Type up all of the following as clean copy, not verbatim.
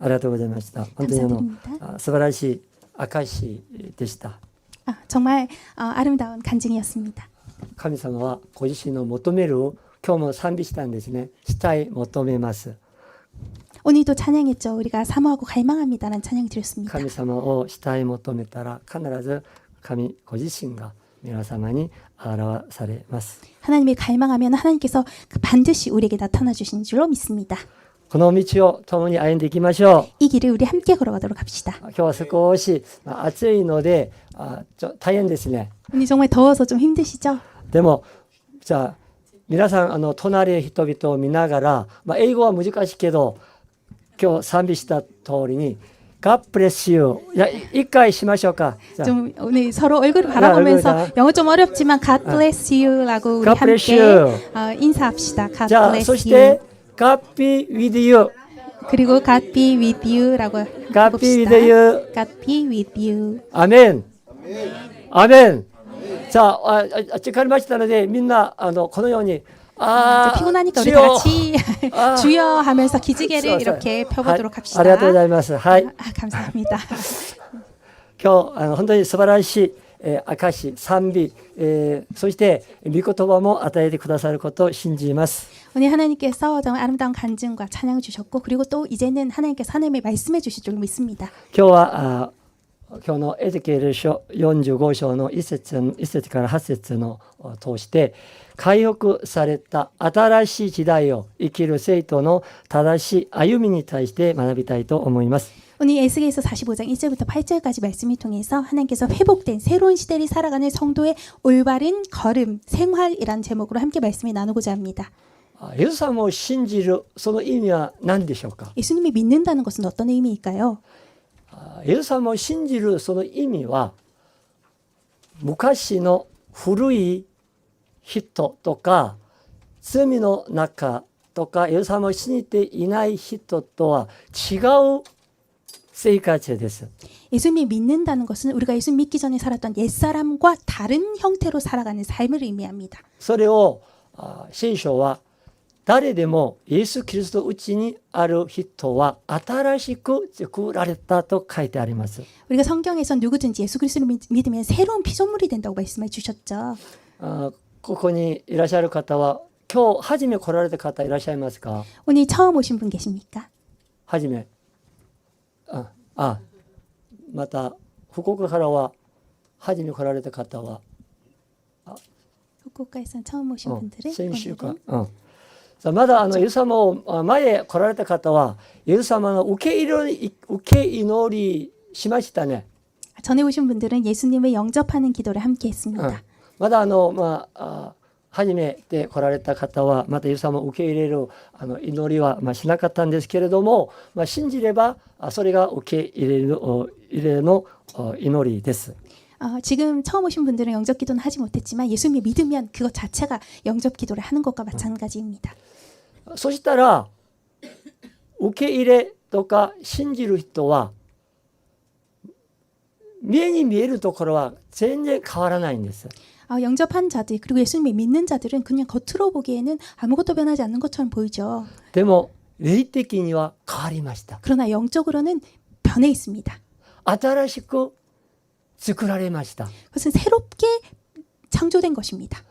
ありがとうございました。本当に素晴らしい証でした。 정말 아름다운 간증이었습니다. 神様はご自身の求める今日も賛美したんですね。したい求めます。 오늘도 찬양했죠. 우리가 사모하고 갈망합니다라는 찬양 드렸습니다. 神様をしたい求めたら必ず神ご自身が皆様に表されます。 하나님을 갈망하면 하나님께서 반드시 우리에게 나타나 주신 줄로 믿습니다. この道を共に歩んでいきましょう。 이 길을 우리 함께 걸어가도록 합시다. 今日は少し暑いので大変ですね。 오늘 정말 더워서 좀 힘드시죠? でもじゃあ皆さん隣の人々を見ながら、英語は難しいけど今日賛美した通りに God bless you.一回しましょうか。 좀 오늘 서로 얼굴을 바라보면서 영어 좀 어렵지만 God bless you라고 우리 God bless 함께 you. 인사합시다. God じゃあ bless そし you. て God be with you. 그리고 God be with you라고 God be 해봅시다. with you. God be with you. アメン。アメン。さあ、時間ありましたのでみんなこのように 피곤하니까 우리 다 같이 주여 하면서 기지개를 이렇게 펴보도록 합시다. ありがとうございます。はい。 감사합니다. 今日本当に素晴らしい証賛美、そして御言葉も与えてくださることを信じます。 오늘 하나님께서 정말 아름다운 간증과 찬양을 주셨고 그리고 또 이제는 하나님께서 하나님의 말씀해 주실 줄 믿습니다. 今日は今日のエゼキエル書45章の1節から8節の通して回復された新しい時代を生きる生徒の正しい歩みに対して学びたいと思います。 오늘 에스겔서 45장 1절부터 8절까지 말씀을 통해서 하나님께서 회복된 새로운 시대를 살아가는 성도의 올바른 걸음, 생활이라는 제목으로 함께 말씀을 나누고자 합니다. イエス様を信じるその意味は何でしょうか。 예수님이 믿는다는 것은 어떤 의미일까요? イエス様を信じるその意味は昔の古い人とか罪の中とかイエス様を信じていない人とは違う生活です。 예수님이 믿는다는 것은 우리가 예수 믿기 전에 살았던 옛사람과 다른 형태로 살아가는 삶을 의미합니다. それを聖書は誰でもイエス・キリストのうちにある人は新しく作られたと書いてあります。 우리가 성경에서 누구든지 예수 그리스도를 믿으면 새로운 피조물이 된다고 말씀해 주셨죠. ここにいらっしゃる方は今日初め来られた方いらっしゃいますか。 오늘 처음 오신 분 계십니까? 初めまた福岡からは初め来られた方は 후쿠오카에서 처음 오신 분들은 先週か、まだイエス様を前来られた方はイエス様の受け祈りしましたね。 전에 오신 분들은 예수님을 영접하는 기도를 함께 했습니다. まだ初めて来られた方はまたイエス様を受け入れる祈りはしなかったんですけれども、信じればそれが受け入れの祈りです。 지금 처음 오신 분들은 영접 기도는 하지 못했지만 예수님이 믿으면 그것 자체가 영접 기도를 하는 것과 마찬가지입니다. そしたら受け入れとか信じる人は目に見えるところは全然変わらないんです。 영접한 자들 그리고 예수님을 믿는 자들은 그냥 겉으로 보기에는 아무것도 변하지 않는 것처럼 보이죠. でも霊的には変わりました。 그러나 영적으로는 변해 있습니다. 新しく作られました。 그것은 새롭게 창조된 것입니다.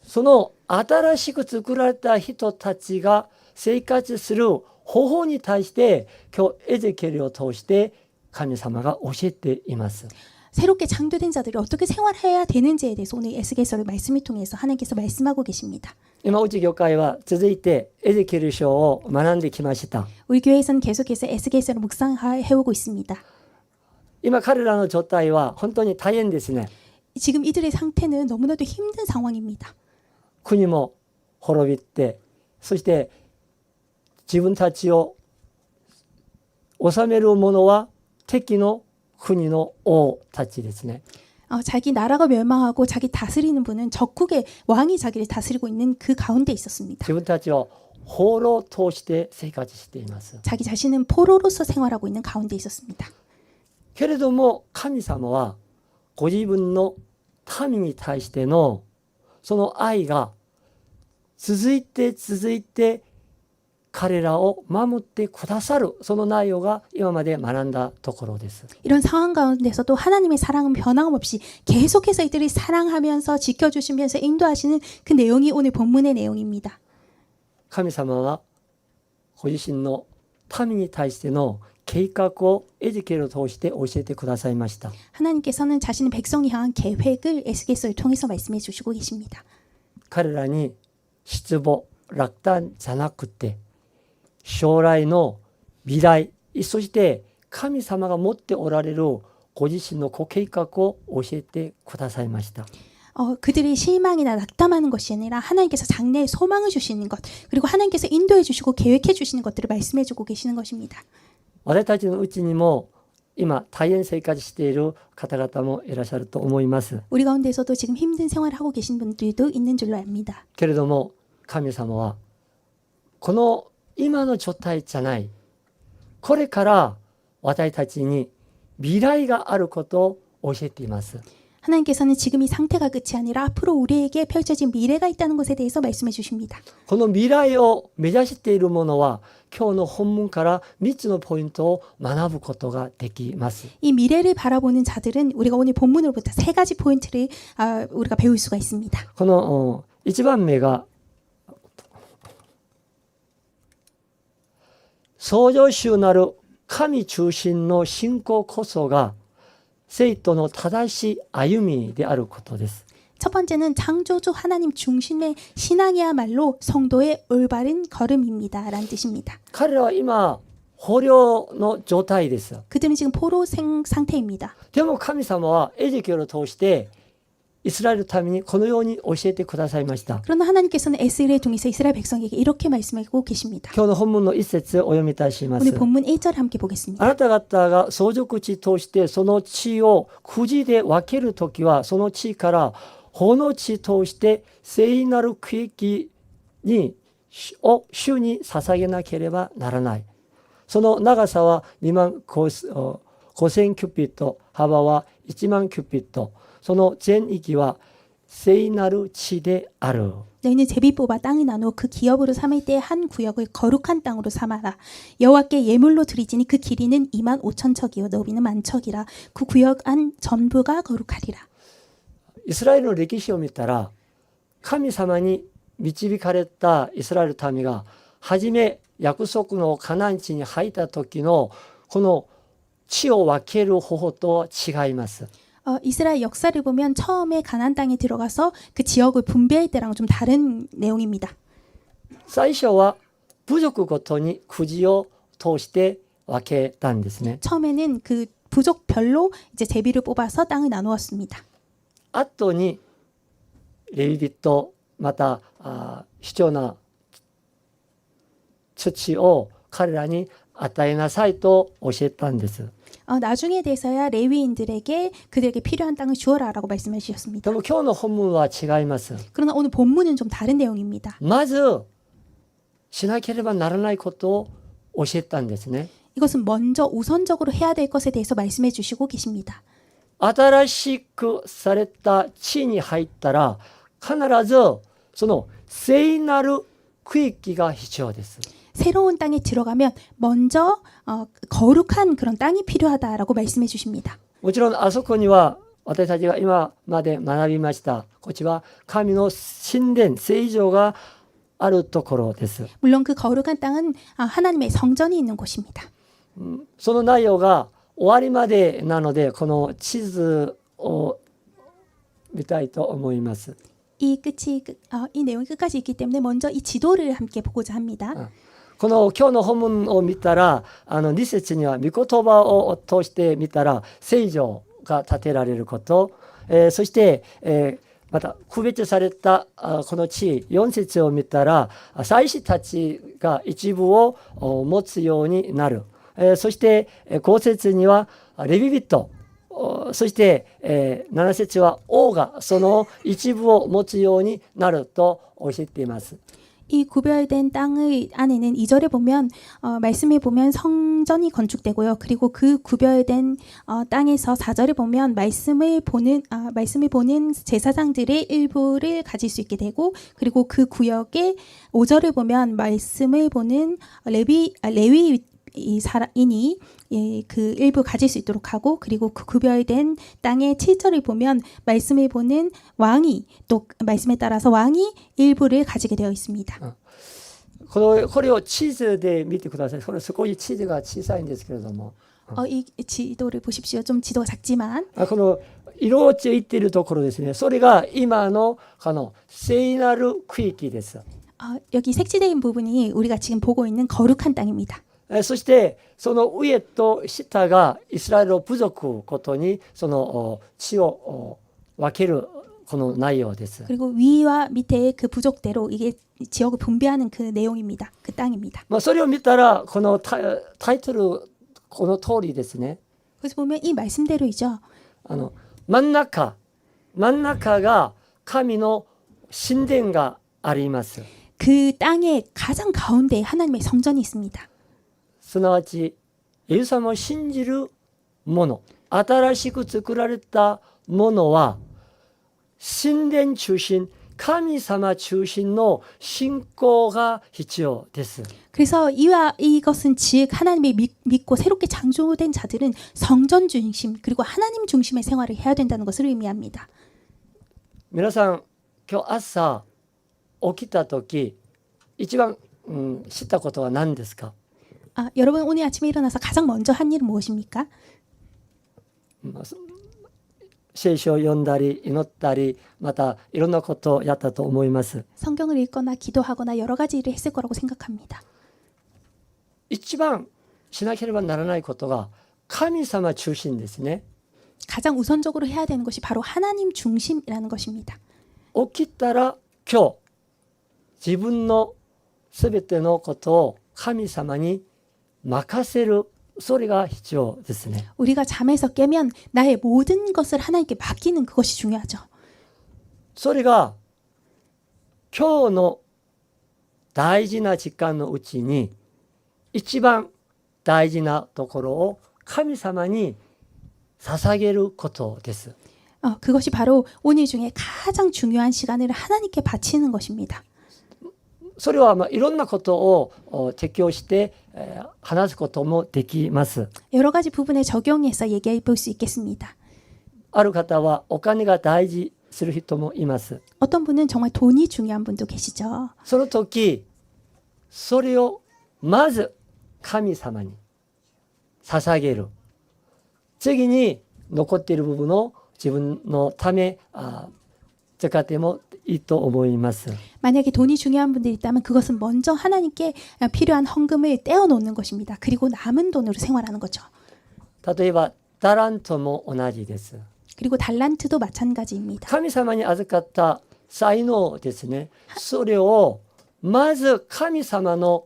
その新しく作られた人たちが生活する方法に対して今日エゼキエルを通して神様が教えています。 새롭게 창조된 자들이 어떻게 생활해야 되는지에 대해서 오늘 에스겔서를 말씀을 통해서 하나님께서 말씀하고 계십니다. 今うち教会は続いてエゼキエル書を学んできました。 우리 교회에서는 계속해서 에스겔서를 묵상해오고 있습니다. 今彼らの状態は本当に大変ですね。 지금 이들의 상태는 너무나도 힘든 상황입니다. 国も滅びてそして自分たちを治める者は敵の国の王たちですね。 자기 나라가 멸망하고 자기 다스리는 분은 적국의 왕이 자기를 다스리고 있는 그 가운데 있었습니다. 自分たちを放浪として生活しています。 자기 자신은 포로로서 생활하고 있는 가운데 있었습니다. けれども神様はご自分の民に対してのその愛が続いて彼らを守ってくださるその内容が今まで学んだところです。 이런 상황 가운데서도 하나님의 사랑은 변함없이 계속해서 이들을 사랑하면서 지켜주시면서 인도하시는 그 내용이 오늘 본문의 내용입니다. 神様はご自身の民に対しての計画をエゼキエルを通して教えてくださいました。 하나님께서는 자신의 백성을 향한 계획을 에스겔서를 통해서 말씀해 주시고 계십니다. 彼らに失望落胆じゃなくて将来の未来そして神様が持っておられるご自身のご計画を教えてくださいました。 그들이 실망이나 낙담하는 것이 아니라 하나님께서 장래에 소망을 주시는 것 그리고 하나님께서 인도해 주시고 계획해 주시는 것들을 말씀해 주고 계시는 것입니다. 私たちのうちにも今大変生活している方々もいらっしゃると思います。 우리 가운데서도 지금 힘든 생활을 하고 계신 분들도 있는 줄로 압니다. けれども神様はこの今の状態じゃないこれから私たちに未来があることを教えています。 하나님께서는 지금 이 상태가 끝이 아니라 앞으로 우리에게 펼쳐진 미래가 있다는 것에 대해서 말씀해 주십니다. この未来を目指しているものは今日の本文から3つのポイントを学ぶことができます。 이 미래를 바라보는 자들은 우리가 오늘 본문으로부터 3가지 포인트를 우리가 배울 수가 있습니다. この1番目が創造主なる神中心の信仰こそが生徒の正しい歩みであることです。 첫 번째는 창조주 하나님 중심의 신앙이야말로 성도의 올바른 걸음입니다. 라는 뜻입니다. 彼らは今捕虜の状態です。 그들은 지금 포로 상태입니다. でも神様はエゼキエルを通してイスラエルの民にこのように教えてくださいました。 그러나 하나님께서는 에스겔을 통해서 이스라엘 백성에게 이렇게 말씀하고 계십니다. 今日の本文の一節をお読みいたしま 오늘 す。 본문 1절 함께 보겠습니다. あなた方が相続地としてその地をくじで分けるときはその地から法の地として聖なる区域を主に捧げなければならない。その長さは2万5000キュピット、幅は1万キュピット。その全域は聖なる地である。 너희는 제비 뽑아 땅을 나누어 그 기업으로 삼을 때 한 구역을 거룩한 땅으로 삼아라. 여호와께 예물로 드리지니 그 길이는 2만 5천 척이요 너비는 만 척이라. 그 구역 안 전부가 거룩하리라. イスラエルの歴史を見たら神様に導かれたイスラエル民が初め約束のカナン地に入った時のこの地を分ける方法と違います。 이스라엘 역사를 보면 처음에 가나안 땅에 들어가서 그 지역을 분배할 때랑 좀 다른 내용입니다. 最初は部族ごとにくじを通して分けたんですね。 처음에는 그 부족별로 이제 제비를 뽑아서 땅을 나누었습니다. 後にレビ人また貴重な土を彼らに与えなさいと教えたんです。 나중에 돼서야 레위인들에게 그들에게 필요한 땅을 주어라라고 말씀해 で 주셨습니다. も今日の本文は違います。 그러나 오늘 본문은 좀 다른 내용입니다. まずしなければならないことを教えたんですね。 이것은 먼저 우선적으로 해야 될 것에 대해서 말씀해 주시고 계십니다. 新しくされた地に入ったら必ずその聖なる区域が必要です。 새로운 땅에 들어가면 먼저 거룩한 그런 땅이 필요하다라고 말씀해 주십니다. もちろんあそこには私たちが今まで学びましたこっちは神の神殿聖所があるところです。 물론 그 거룩한 땅은 하나님의 성전이 있는 곳입니다. その内容が終わりまでなのでこの地図を見たいと思います。 이 내용이 끝까지 있기 때문에 먼저 이 지도를 함께 보고자 합니다. この今日の本文を見たら2節には御言葉を通して見たら聖所が建てられること、そして、また区別されたこの地4節を見たら祭司たちが一部を持つようになる、そして5節にはレビ人そして、7節は王がその一部を持つようになると教えています。 이 구별된 땅의 안에는 2절에 보면 말씀에 보면 성전이 건축되고요. 그리고 그 구별된 땅에서 4절을 보면 말씀을 보는 제사장들의 일부를 가질 수 있게 되고, 그리고 그 구역의 5절을 보면 말씀을 보는 레위 이 사람이니 그 일부 가질 수 있도록 하고, 그리고 그 구별된 땅의 7절을 보면 말씀을 보는 왕이 또 말씀에 따라서 왕이 일부를 가지게 되어 있습니다. これを地図で見てください。これ少し地図が小さいんですけれども、 이 지도를 보십시오. 좀 지도가 작지만 この色落ち言っているところですね。それが今の聖なる区域です。 여기 색지된 부분이 우리가 지금 보고 있는 거룩한 땅입니다. そしてその上と下がイスラエルの部族ごとにその地を分けるこの内容です。 그리고 위와 밑에 그 부족대로 이게 지역을 분배하는 그 내용입니다. 그 땅입니다. それを見たらこのタイトルこの通りですね。 그래서 보면 이 말씀대로이죠. 真ん中が神の神殿があります。 그 땅의 가장 가운데에 하나님의 성전이 있습니다. すなわちイエス様を信じる者、新しく作られたものは神殿中心、神様中心の信仰が必要です。 그래서 이것은 즉 하나님을 믿고 새롭게 창조된 자들은 성전 중심 그리고 하나님 중심의 생활을 해야 된다는 것을 의미합니다. 皆さん今日朝起きた時一番、知ったことは何ですか？ 여러분 오늘 아침에 일어나서 가장 먼저 한 일은 무엇입니까? 聖書を読んだり祈ったりまたいろんなことをやったと思います。 성경을 읽거나 기도하거나 여러 가지 일을 했을 거라고 생각합니다. 一番しなければならないことが神様中心ですね。 가장 우선적으로 해야 되는 것이 바로 하나님 중심이라는 것입니다. 起きたら今日自分のすべてのことを神様に任せる、それが必要ですね。 우리가 잠에서 깨면 나의 모든 것을 하나님께 맡기는 그것이 중요하죠. それが今日の大事な時間のうちに一番大事なところを神様に捧げることです。 그것이 바로 오늘 중에 가장 중요한 시간을 하나님께 바치는 것입니다. それはいろんなことを適用して話すこともできます。 여러 가지 부분에 적용해서 얘기해 볼 수 있겠습니다. ある方はお金が大事する人もいます。 어떤 분은 정말 돈이 중요한 분도 계시죠. その時それをまず神様に捧げる。次に残っている部分を自分のため使ってもいいと思います。 만약에 돈이 중요한 분들이 있다면 그것은 먼저 하나님께 필요한 헌금을 떼어 놓는 것입니다. 그리고 남은 돈으로 생활하는 거죠. 例えばタラントも同じです。 그리고 달란트도 마찬가지입니다. 神様に預かった才能ですね。それをまず神様の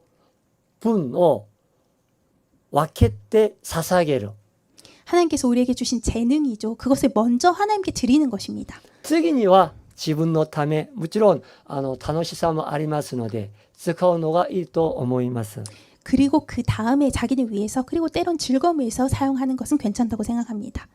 分を分けて捧げる。 하나님께서 우리에게 주신 재능이죠. 그것을 먼저 하나님께 드리는 것입니다. 次には自分のため、もちろん楽しさもありますので使うのがいいと思います。 그리고 그 다음에 자기를 위해서 그리고 때론 즐거움을 위해서 사용하는 것은 괜찮다고 생각합니다.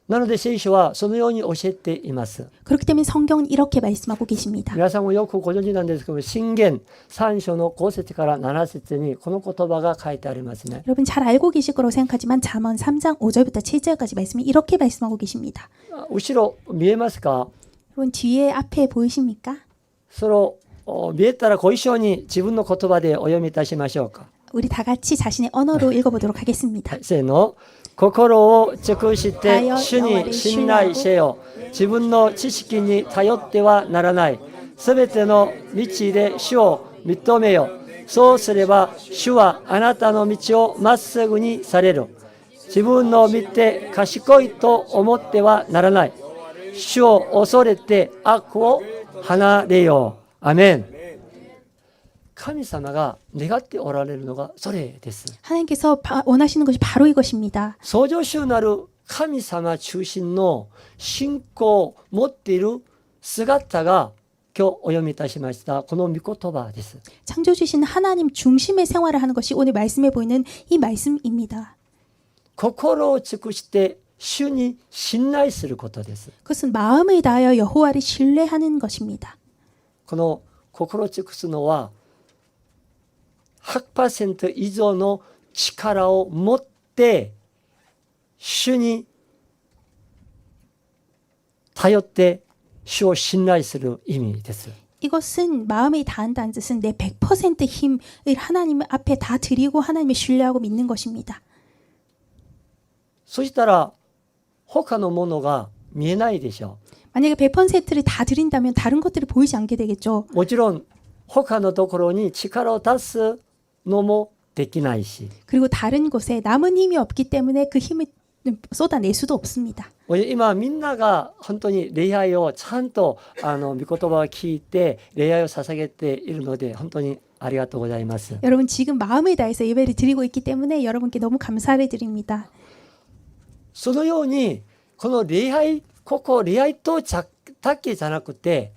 なので聖書はそのように教えています。 그렇기 때문에 성경은 이렇게 말씀하고 계십니다. 皆さんもよくご存知なんですけど、箴言3章の5節から7節にこの言葉が書いてありますね。 여러분 잘 알고 계실 거라고 생각하지만 잠언 3장 5절부터 7절까지 말씀이 이렇게 말씀하고 계십니다. 後ろ見えますか？ 여러분 뒤에 앞에 보이십니까? それを見えたらご一緒に自分の言葉でお読みいたしましょうか。 우리 다 같이 자신의 언어로 읽어보도록 하겠습니다. せーの。心を尽くして主に信頼せよ。自分の知識に頼ってはならない。すべての道で主を認めよ。そうすれば主はあなたの道をまっすぐにされる。自分の見て賢いと思ってはならない。主を恐れて悪を離れよう。アメン。神様が願っておられるのがそれです。 하나님께서 원하시는 것이 바로 이것입니다. 創造主なる神様中心の信仰を持っている姿が今日お読みいたしましたこの御言葉です。 창조주신 하나님 중심의 생활을 하는 것이 오늘 말씀에 보이는 이 말씀입니다. 心を尽くして主に信頼することです。 그것은 마음을 다하여 여호와를 신뢰하는 것입니다. この心を尽くすのは 100% 以上の力を持って主に頼って主を信頼する意味です。 이것은 마음을 다한다는 뜻은 내 100% 힘을 하나님 앞에 다 드리고 하나님을 신뢰하고 믿는 것입니다. そしたら他のものが見えないでしょ 만약에 100%를 다 드린다면 다른 것들이 보이지 않게 되겠죠. う。もちろん他のところに力を出すのもできないし、 그리고 다른 곳에 남은 힘이 없기 때문에 그 힘을 쏟아낼 수도 없습니다. 今みんなが本当に礼拝をちゃんと御言葉を聞いて礼拝を捧げているので本当にありがとうございます。 여러분 지금 마음을 다해서 예배를 드리고 있기 때문에 여러분께 너무 감사를 드립니다. そのようにこの礼拝、ここ礼拝とだけじゃなくて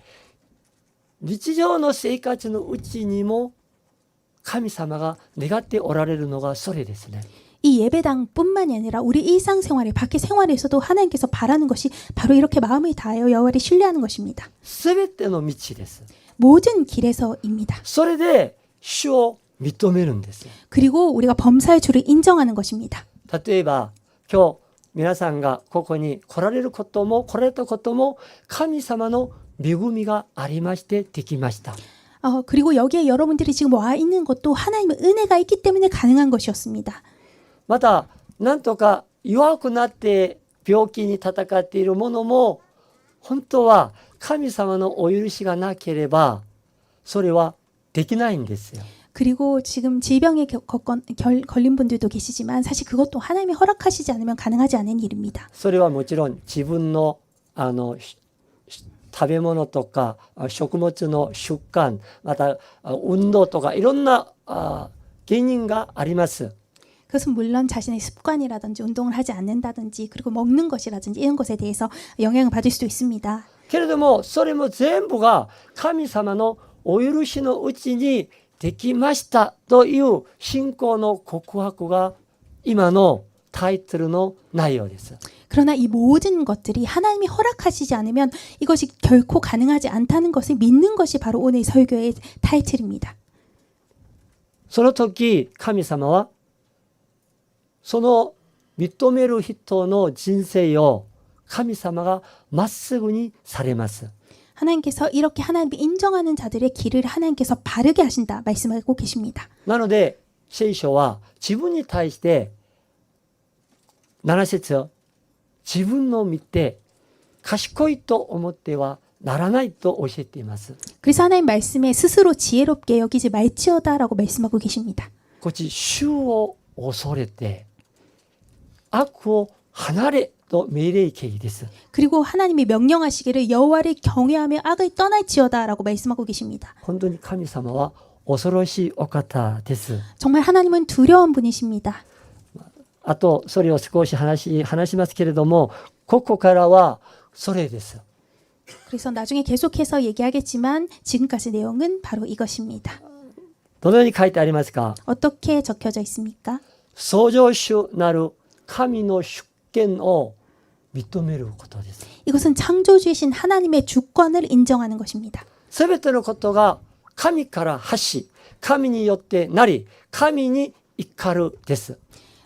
日常の生活のうちにも神様が願っておられるのがそれですね。 이 예배당뿐만이 아니라 우리 일상생활에 밖에 생활에서도 하나님께서 바라는 것이 바로 이렇게 마음을 다하여 여호와를 신뢰하는 것입니다. すべての道です。 모든 길에서입니다. それで主を認めるんです。 그리고 우리가 범사의 주를 인정하는 것입니다. 例えば今日皆さんがここに来られることも来られたことも神様の恵みがありましてできました。 그리고 여기에 여러분들이 지금 와 있는 것도 하나님의 은혜가 있기 때문에 가능한 것이었습니다. またなんとか弱くなって病気に闘っているものも本当は神様のお許しがなければそれはできないんですよ。 그리고 지금 질병에 걸린 분들도 계시지만 사실 그것도 하나님이 허락하시지 않으면 가능하지 않은 일입니다. それはもちろん自分の食べ物とか食物の習慣また運動とかいろんな原因があります。 그것은 물론 자신의 습관이라든지 운동을 하지 않는다든지 그리고 먹는 것이라든지 이런 것에 대해서 영향을 받을 수도 있습니다. けれどもそれも全部が神様のお許しのうちにできましたという信仰の告白が今のタイトルの内容です。 그러나 이 모든 것들이 하나님이 허락하시지 않으면 이것이 결코 가능하지 않다는 것을 믿는 것이 바로 오늘 설교의 타이틀입니다. その時神様はその認める人の人生を神様がまっすぐにされます。 하나님께서 이렇게 하나님이 인정하는 자들의 길을 하나님께서 바르게 하신다 말씀하고 계십니다. なので聖書は自分に対して7節自分の見て賢いと思ってはならないと教えています。 그래서 하나님 말씀에 스스로 지혜롭게 여기지 말지어다라고 말씀하고 계십니다. こっち主を恐れて悪を離れと命令形です。 그리고 하나님이 명령하시기를 여호와를 경외하며 악을 떠날지어다라고 말씀하고 계십니다. 本当に神様は恐ろしいお方です。 정말 하나님은 두려운 분이십니다. あとそれを少し話しますけれどもここからはそれです。 그래서 나중에 계속해서 얘기하겠지만 지금까지 내용은 바로 이것입니다. どのように書いてありますか。 어떻게 적혀져 있습니까? 創造主なる神の主権を認めることです。 이것은 창조주이신 하나님의 주권을 인정하는 것입니다. すべてのことが神から発し神によってなり神に怒るです。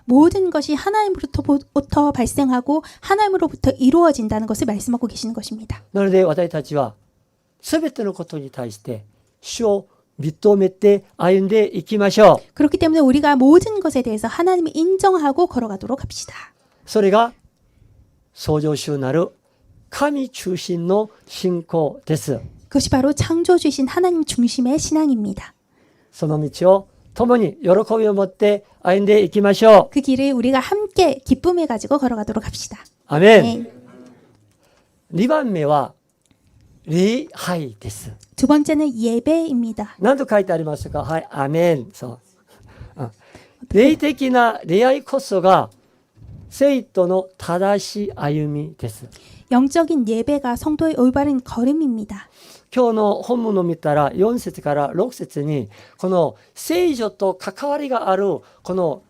모든 것이 하나님으로부터 발생하고 하나님으로부터 이루어진다는 것을 말씀하고 계시는 것입니다. なので私たちはすべてのことに対して主を認めて歩んでいきましょう。 그렇기 때문에 우리가 모든 것에 대해서 하나님을 인정하고 걸어가도록 합시다. それが創造主なる神中心の信仰です。 그것이 바로 창조주이신 하나님 중심의 신앙입니다. その道を共に喜びを持って歩んでいきましょう。 그 길을 우리가 함께 기쁨을 가지고 걸어가도록 합시다. アメン。 네. 2番目は礼拝です。 두 번째는 예배입니다. 何と書いてありますか。はい、アメン。そう。霊的な礼拝こそが聖徒の正しい歩みです。 영적인 예배가 성도의 올바른 걸음입니다. 今日の本文を見たら4節から6節にこの聖女と関わりがあるこの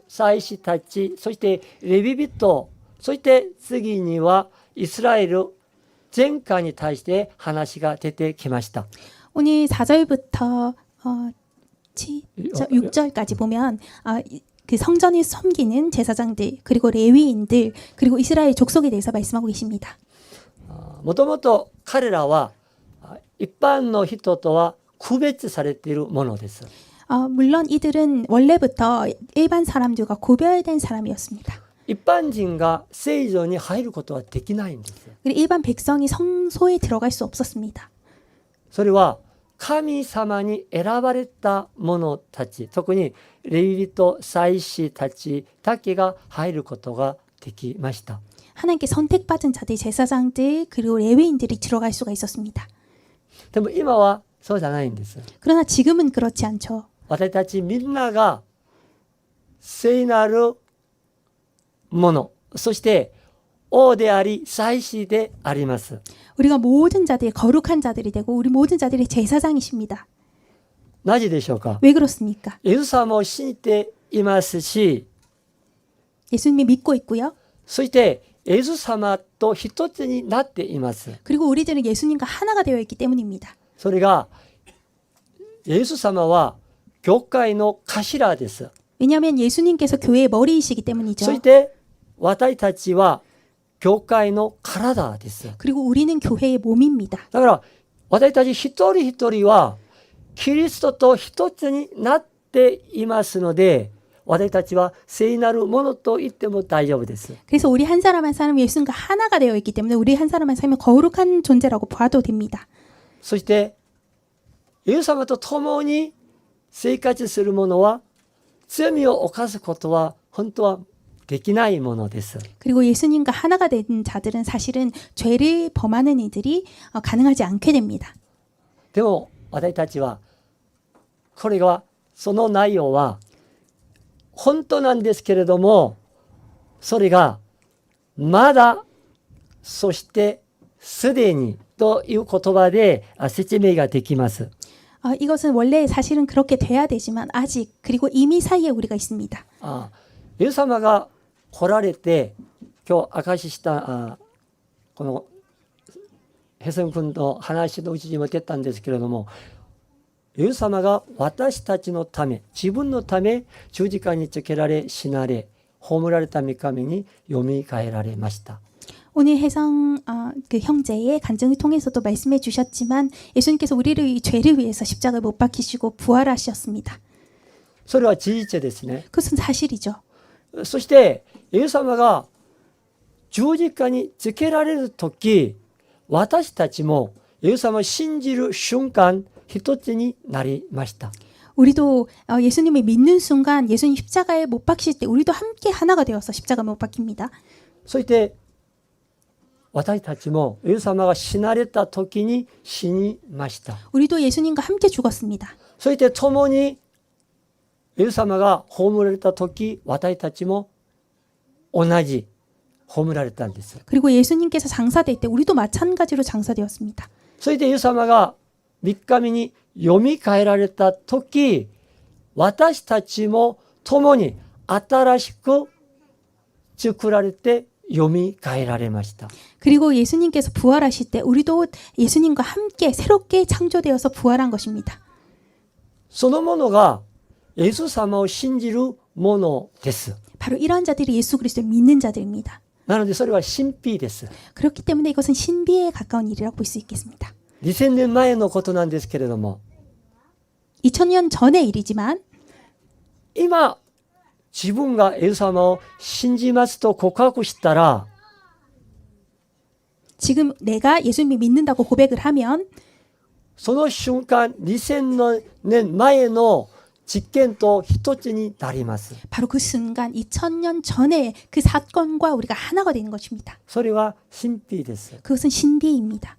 祭司たち、そしてレビ人、そして次にはイスラエル全会に対して話が出てきました。 오늘 4절부터 6절까지 보면 그 성전을 섬기는 제사장들, 그리고 레위인들, 그리고 이스라엘 족속에 대해서 말씀하고 계십니다. もともと彼らは一般の人とは区別されているものです。 물론 이들은 원래부터 일반 사람들과 구별된 사람이었습니다. 一般人が聖女に入ることはできないんですよ。 그리고 일반 백성이 성소에 들어갈 수 없었습니다. それは神様に選ばれた者たち、特にレビ人祭司たちだけが入ることができました。 하나님께 선택받은 자들, 제사장들, 그리고 레위인들이 들어갈 수가 있었습니다. でも今はそうじゃないんです。 그러나 지금은 그렇지 않죠. 私たちみんなが聖なるもの、そして王であり祭司であります。 우리가 모든 자들이 거룩한 자들이 되고 우리 모든 자들이 제사장이십니다. なぜでしょうか。 왜 그렇습니까? イエス様を信じていますし、 예수님이 믿고 있고요. そしてイエス様と一つになっています。 그리고 우리들은 예수님과 하나가 되어 있기 때문입니다. それがイエス様は教会の頭です。 왜냐하면 예수님께서 교회의 머리이시기 때문이죠. そして私たちは教会の体です。 그리고 우리는 교회의 몸입니다. だから私たち一人一人はキリストと一つになっていますので、私たちは聖なるものと言っても大丈夫です。 그래서 우리 한 사람 한 사람 예수님과 하나가 되어 있기 때문에 우리 한 사람 한 사람이 거룩한 존재라고 봐도 됩니다. そしてイエス様と共に生活する者は罪を犯すことは本当はできないものです。 그리고 예수님과 하나가 된 자들은 사실은 죄를 범하는 이들이 가능하지 않게 됩니다. でも私たちはこれはその内容は本当なんですけれども、それがまだ、そしてすでにという言葉で説明ができます。 이것은 원래 사실은 그렇게 돼야 되지만 아직 그리고 이미 사이에 우리가 있습니다. イエス様が来られて今日証ししたこのヘソン君の話のうちにも出たんですけれども、イエス様が私たちのため、自分のため十字架につけられ死なれ葬られた御神によみがえられました。 오늘 혜성 그 형제의 간증을 통해서도 말씀해 주셨지만 예수님께서 우리를 이 죄를 위해서 십자가에 못 박히시고 부활하셨습니다. それは事実ですね。 그것은 사실이죠. そしてイエス様が十字架につけられる時、私たちもイエス様を信じる瞬間一つになりました。 우리도 예수님을 믿는 순간 예수님 십자가에 못 박히실 때 우리도 함께 하나가 되어서 십자가에 못 박힙니다. そして私たちもイエス様が死なれた時に死にました。 우리도 예수님과 함께 죽었습니다. そして共にイエス様が葬られた時、私たちも同じ葬られたんです。 그리고 예수님께서 장사될 때 우리도 마찬가지로 장사되었습니다. それでイエス様が3日目によみがえられた時、私たちも共に新しく作られてよみがえられました。 그리고 예수님께서 부활하실 때 우리도 예수님과 함께 새롭게 창조되어서 부활한 것입니다. そのものがイエス様を信じるものです。 바로 이러한 자들이 예수 그리스도를 믿는 자들입니다. なのでそれは神秘です。 그렇기 때문에 이것은 신비에 가까운 일이라고 볼 수 있겠습니다. 2000年前のことなんですけれども、 2000년 전의 일이지만 今自分がイエス様を信じますと告白したら、 지금 내가 예수님을 믿는다고 고백을 하면 その瞬間2000年前の実験と一つになります。 바로 그 순간 2000년 전에 그 사건과 우리가 하나가 되는 것입니다. それは神秘です。 그것은 신비입니다.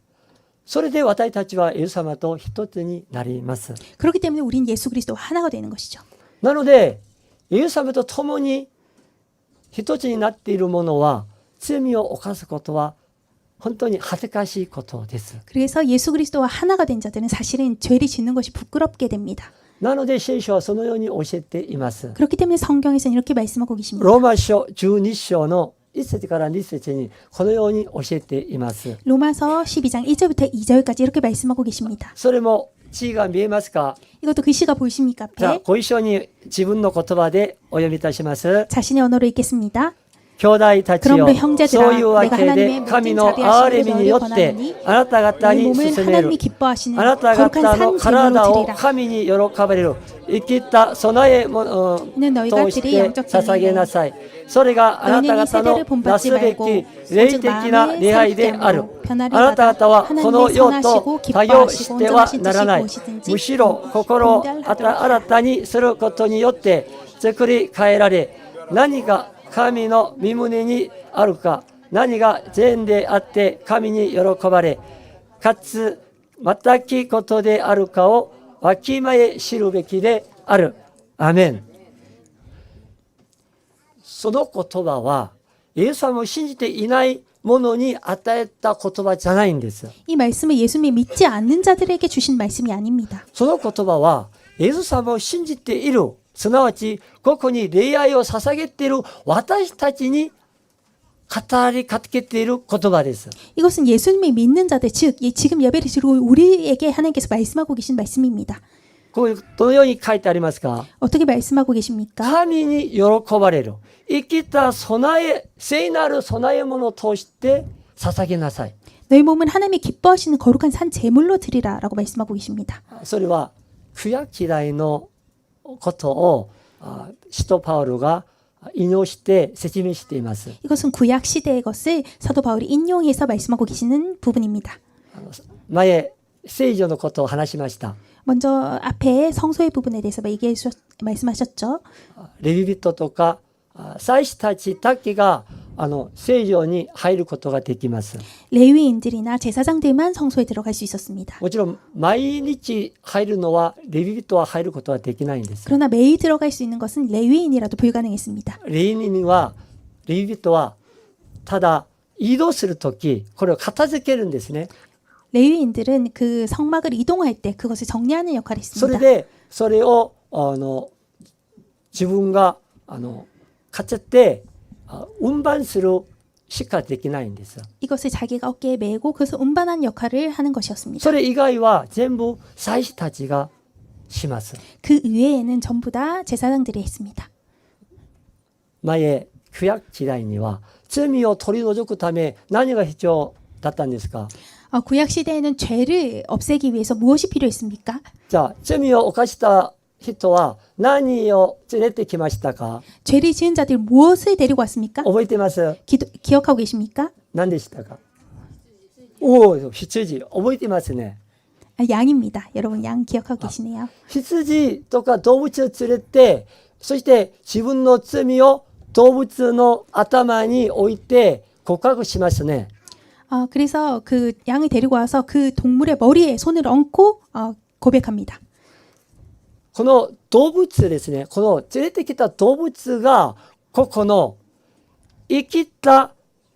それで私たちはイエス様と一つになります。 그렇기 때문에 우린 예수 그리스도와 하나가 되는 것이죠. なのでイエス様と共に一つになっている者は罪を犯すことは本当に恥ずかしいことです。 그래서 예수 그리스도와 하나가 된 자들은 사실은 죄를 짓는 것이 부끄럽게 됩니다. なので聖書はそのように教えています。 그렇기 때문에 성경에서는 이렇게 말씀하고 계십니다. ローマ書12章の1節から2節にこのように教えています。 로마서 12장 1절부터 2절까지 이렇게 말씀하고 계십니다. それも字が見えますか？ 이것도 글씨가 보이십니까? じゃあ 앞에 ご一緒に自分の言葉でお読みいたします。 자신의 언어로 읽겠습니다. 兄弟たちよ、 그러므로 형제들아, そういうわけ 내가 하나님의 で神 모든 の 자비하심을 憐れみによって 너희에게 あなた方 이 に 몸을 進める 하나님이 기뻐하시는 あなた 거룩한 方の 산 体 제물로 を 드리라. 神に喜ばれる生きた備え物を 이는 너희가 通し 드릴 て 영적 捧げな 제물로 さい。それがあなた方のなすべき霊的な礼拝である。あなた方はこの世と他業してはならない。むしろ心を新たにすることによって作り変えられ、何が神の御胸にあるか、何が善であって神に喜ばれ、かつ全きことであるかをわきまえ知るべきである。アメン。その言葉はイエス様を信じていない者に与えた言葉じゃないんです。 이 말씀은 예수님을 믿지 않는 자들에게 주신 말씀이 아닙니다. その言葉はイエス様を信じている、すなわちここに礼拝を捧げている私たちに語りかけている言葉です。 이것은 예수님을 믿는 자들, 즉 지금 예배를 드리고 우리에게 하나님께서 말씀하고 계신 말씀입니다. こういうどのように書いてありますか？ 어떻게 말씀하고 계십니까? 神に喜ばれる生きた備え、聖なる備え物を通して捧げなさい。 너희 몸은 하나님이 기뻐하시는 거룩한 산 제물로 드리라라고 말씀하고 계십니다. それは旧約時代のことを使徒パウロが引用して説明しています。 이것은 구약 시대의 것을 사도 바울이 인용해서 말씀하고 계시는 부분입니다. 前聖女のことを話しました。 먼저 앞에 성소의 부분에 대해서 말씀하셨죠. レビ人とか祭司たちだけが聖女に入ることができます。 레위인들이나 제사장들만 성소에 들어갈 수 있었습니다. もちろん毎日入るのはレビ人は入ることはできないんです。 그러나 매일 들어갈 수 있는 것은 레위인이라도 불가능했습니다. レビ人はただ移動するときこれを片付けるんですね。 레위인들은 그 성막을 이동할 때 그것을 정리하는 역할을 それ 했습니다. でそれを自分が買っちゃって運搬するしかできないんです。 이것을 자기가 어깨에 메고 그것을 운반하는 역할을 하는 것이었습니다. それ以外は全部祭司たちがします。 그 외에는 전부 다 제사장들이 했습니다. 前旧約時代には罪を取り除くため何が必要だったんですか？ 구약 시대에는 죄를 없애기 위해서 무엇이 필요했습니까? じゃあ罪を犯した人は何を連れてきましたか？ 죄를 지은 자들 무엇을 데리고 왔습니까? 覚えてます？ 기억하고 계십니까? 何でしたか？おお、羊覚えてますね。 양입니다. 여러분 양 기억하고 계시네요. 羊とか動物を連れて、そして自分の罪を動物の頭に置いて告白しますね。 그래서 그 양을 데리고 와서 그 동물의 머리에 손을 얹고 고백합니다. この動物ですね、この連れてきた動物がここの生きた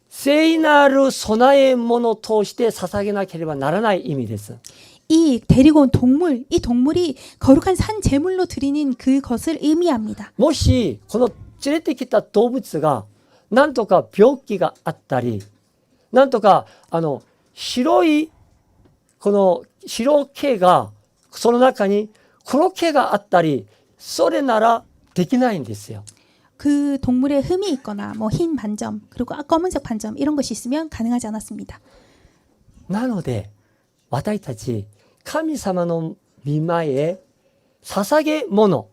聖なる備え物を通して捧げなければならない意味です。 이 데리고 온 동물, 이 동물이 거룩한 산 제물로 드리는 그것을 의미합니다. もしこの連れてきた動物がなんとか病気があったり、なんとか白いこの白毛がその中に黒毛があったり、それならできないんですよ。 그 동물에 흠이 있거나 뭐 흰 반점 그리고 검은색 반점 이런 것이 있으면 가능하지 않았습니다. なので私たち神様の御前へ捧げ物、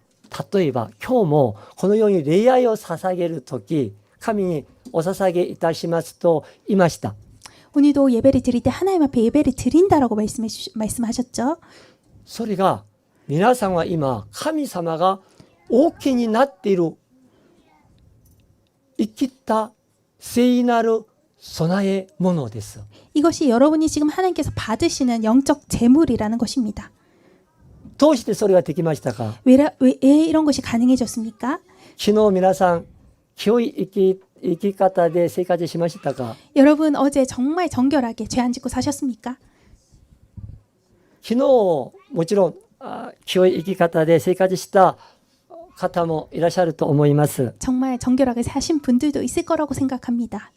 例えば今日もこのように礼拝を捧げるとき、神にお捧げいたしますと言いました。 오늘도 예배를 드릴 때 하나님 앞에 예배를 드린다라고 말씀하셨죠. それが皆さんは今神様がお受けになっている生きた聖なる備え物です。 이것이 여러분이 지금 하나님께서 받으시는 영적 재물이라는 것입니다. どうしてそれができましたか？ 왜 이런 것이 가능해졌습니까? 昨日皆さん清い生き方で生活しましたか？ 여러분 어제 정말 정결하게 죄 안 짓고 사셨습니까? 昨日もちろん清い生き方で生活した方もいらっしゃると思います。 정말 정결하게 사신 분들도 있을 거라고 생각합니다.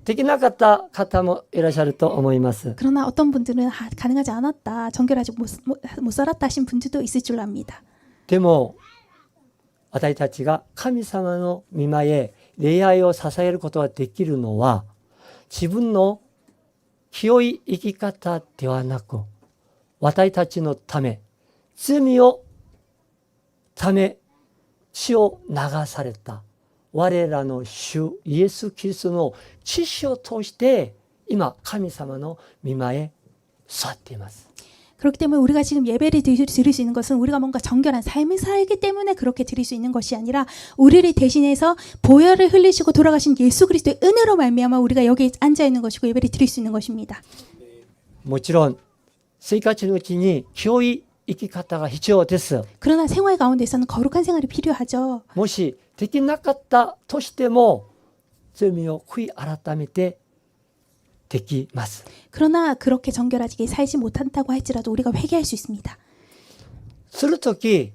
できなかった方もいらっしゃると思います。 그러나 어떤 분들은 가능하지 않았다, 정결하지 못 살았다 하신 분들도 있을 줄 압니다. でも私たちが神様の御前へ礼拝を捧げることができるのは、自分の清い生き方ではなく、私たちのため、罪をため血を流された我らの主イエス・キリストの血潮を通して今神様の御前へ座っています。 그렇기 때문에 우리가 지금 예배를 드릴 수 있는 것은 우리가 뭔가 정결한 삶을 살기 때문에 그렇게 드릴 수 있는 것이 아니라 우리를 대신해서 보혈을 흘리시고 돌아가신 예수 그리스도의 은혜로 말미암아 우리가 여기 앉아 있는 것이고 예배를 드릴 수 있는 것입니다. もちろん生活のうちに清い生き方が必要です。 그러나 생활 가운데서는 거룩한 생활이 필요하죠. もしできなかったとしても罪を悔い改めてできます。 그러나 그렇게 정결하게 살지 못한다고 할지라도 우리가 회개할 수 있습니다. するとき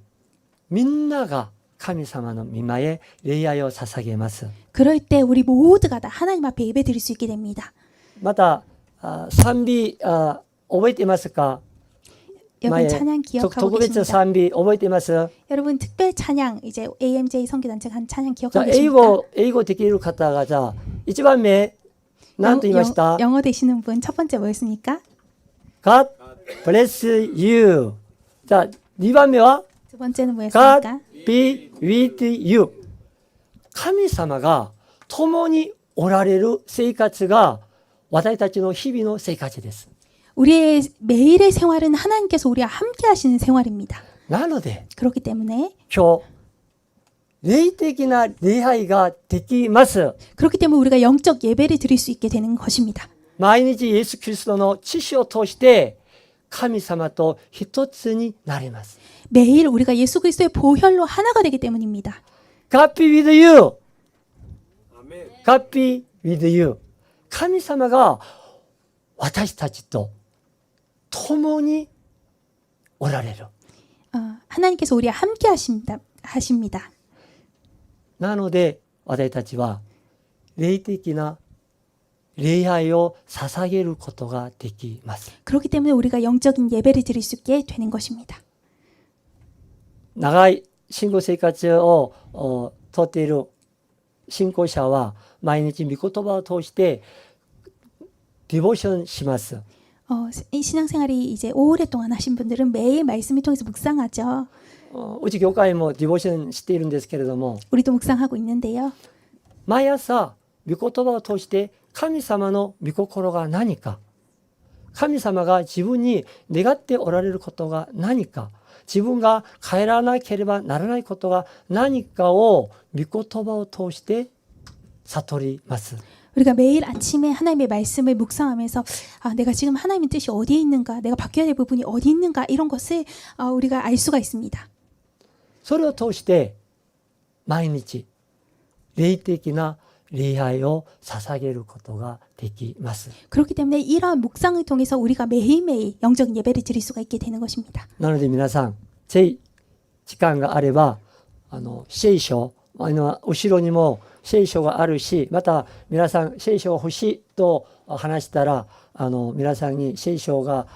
みんなが神様の御前へ礼拝を捧げます。 그럴 때 우리 모두가 다 하나님 앞에 예배 드릴 수 있게 됩니다. また賛美覚えていますか？ 여러분 찬양 기억하고 特別 계십니다. 賛美覚えています？ 여러분 특별 찬양 이제 AMJ 선교단체가 한 찬양 じゃあ 기억하고 계십니까? 英語できる方がじゃあ1番目何と言いました？ 영어 되시는 분 첫 번째 뭐였습니까? God bless you。じゃあ2番目は두 번째는 뭐였습니까? God be with you。神様が共におられる生活が私たちの日々の生活です。 우리의 매일의 생활은 하나님께서 우리와 함께 하시는 생활입니다. なので 그렇기 때문에 今日霊的な礼拝ができます。 그렇기 때문에 우리가 영적 예배를 드릴 수 있게 되는 것입니다. 毎日イエス・キリストの知識を通して神様と一つになります。 매일 우리가 예수 그리스도의 보혈로 하나가 되기 때문입니다. God be with you. God be with you. 神様が私たちと共におられる。 하나님께서 우리와 함께 하십니다. なので私たちは霊的な礼拝を捧げることができます。 그렇기 때문에 우리가 영적인 예배를 드릴 수 있게 되는 것입니다. 長い信仰生活をとっている信仰者は毎日御言葉を通してディボーションします。 이 신앙생활이 이제 오랫동안 하신 분들은 매일 말씀을 통해서 묵상하죠. うち教会もディボーションしているんですけれども、 우리도 묵상하고 있는데요. 毎朝御言葉を通して神様の御心が何か、神様が自分に願っておられることが何か、自分が変えらなければならないことが何かを御言葉を通して悟ります。 우리가 매일 아침에 하나님의 말씀을 묵상하면서 내가 지금 하나님의 뜻이 어디에 있는가, 내가 바뀌어야 될 부분이 어디 있는가 이런 것을 우리가 알 수가 있습니다. それを通して毎日霊的な礼拝を捧げることができます。 그렇기 때문에 이러한 묵상을 통해서 우리가 매일매일 영적인 예배를 드릴 수가 있게 되는 것입니다. なので皆さん、ぜひ時間があれば聖書後ろにも聖書があるし、また皆さん聖書が欲しいと話したら皆さんに聖書が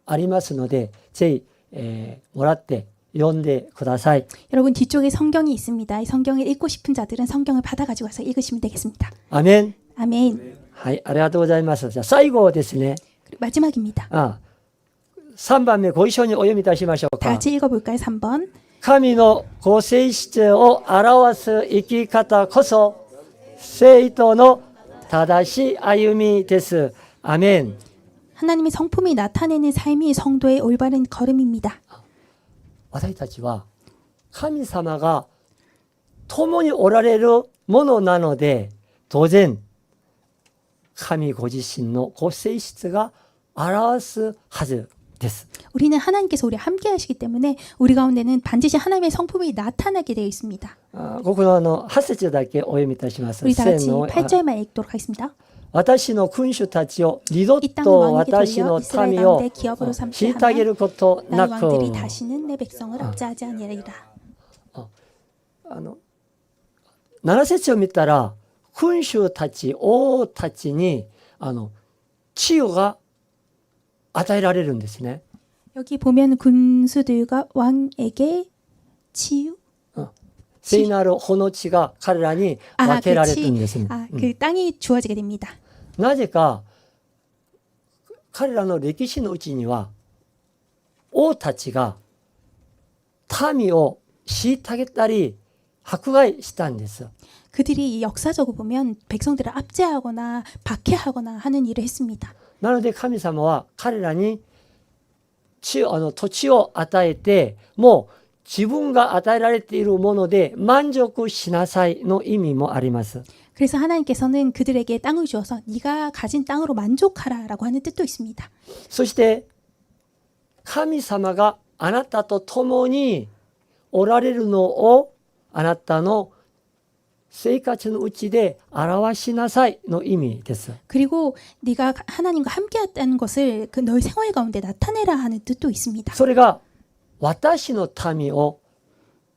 ありますので、ぜひ、もらって読んでください。 여러분 뒤쪽에 성경이 있습니다. 이 성경을 읽고 싶은 자들은 성경을 받아가지고 와서 읽으시면 되겠습니다. アメン。 아멘. はい、ありがとうございます。じゃあ最後ですね。 마지막입니다. 3番目ご一緒にお読みいたしましょう 다 か。 같이 읽어볼까요? 3번. 神のご性質を表す生き方こそ聖徒の正しい歩みです。アメン。 하나님의 성품이 나타내는 삶이 성도의 올바른 걸음입니다. 私たちは神様が共におられるものなので、当然神ご自身のご性質が表すはずです。 우리는 하나님께서 우리와 함께 하시기 때문에 우리 가운데는 반드시 하나님의 성품이 나타나게 되어 있습니다. ここの8節だけお読みいたします。 우리 다 같이 10の 8절만 읽도록 하겠습니다. 私の君主たちを二度 이 땅을 と 왕에게 私 돌려 の 이스라엘 民を 가운데 기업으로 삼게 虐げ 하며 ることな 나의 く 왕들이 다시는 내 백성을 압제하지 아니하리라. 7節を見たら君主たち王たちに治癒が与えられるんですね。 여기 보면 군수들과 왕에게 치유 聖なる穂の地が彼らに分けられるんですね。 그 땅이 주어지게 됩니다. なぜか彼らの歴史のうちには王たちが民を虐げたり迫害したんです。 그들이 역사적으로 보면 백성들을 압제하거나 박해하거나 하는 일을 했습니다. なので神様は彼らに土地を与えて、もう自分が与えられているもので満足しなさいの意味もあります。 그래서 하나님께서는 그들에게 땅을 주어서 네가 가진 땅으로 만족하라라고 하는 뜻도 있습니다. そして神様があなたと共におられるのをあなたの生活のうちで表しなさいの意味です。 그리고 네가 하나님과 함께했다는 것을 그 너의 생활 가운데 나타내라 하는 뜻도 있습니다. それが私の民を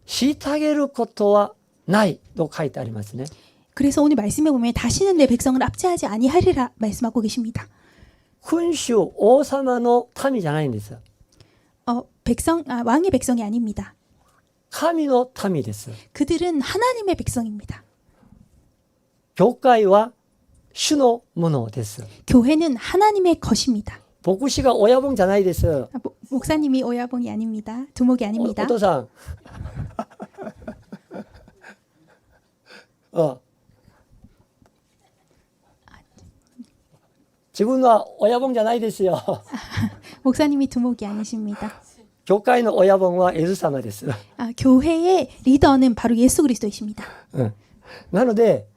虐げることはないと書いてありますね。 그래서 오늘 말씀에 보면 다시는 내 백성을 압제하지 아니하리라 말씀하고 계십니다. 君主王様の民じゃないんです。 왕의 백성이 아닙니다. 神の民です。 그들은 하나님의 백성입니다. 教会は主のものです。 교회는 하나님의 것입니다. 牧師が親分じゃないです。 목사님이 오야봉이 아닙니다. 두목이 お 아닙니다. 父さん自分は親分じゃないですよ。 목사님이 두목이 아니십니다. 教会の親分はイエス様です。 교회의 리더는 바로 예수 그리스도이십니다. なので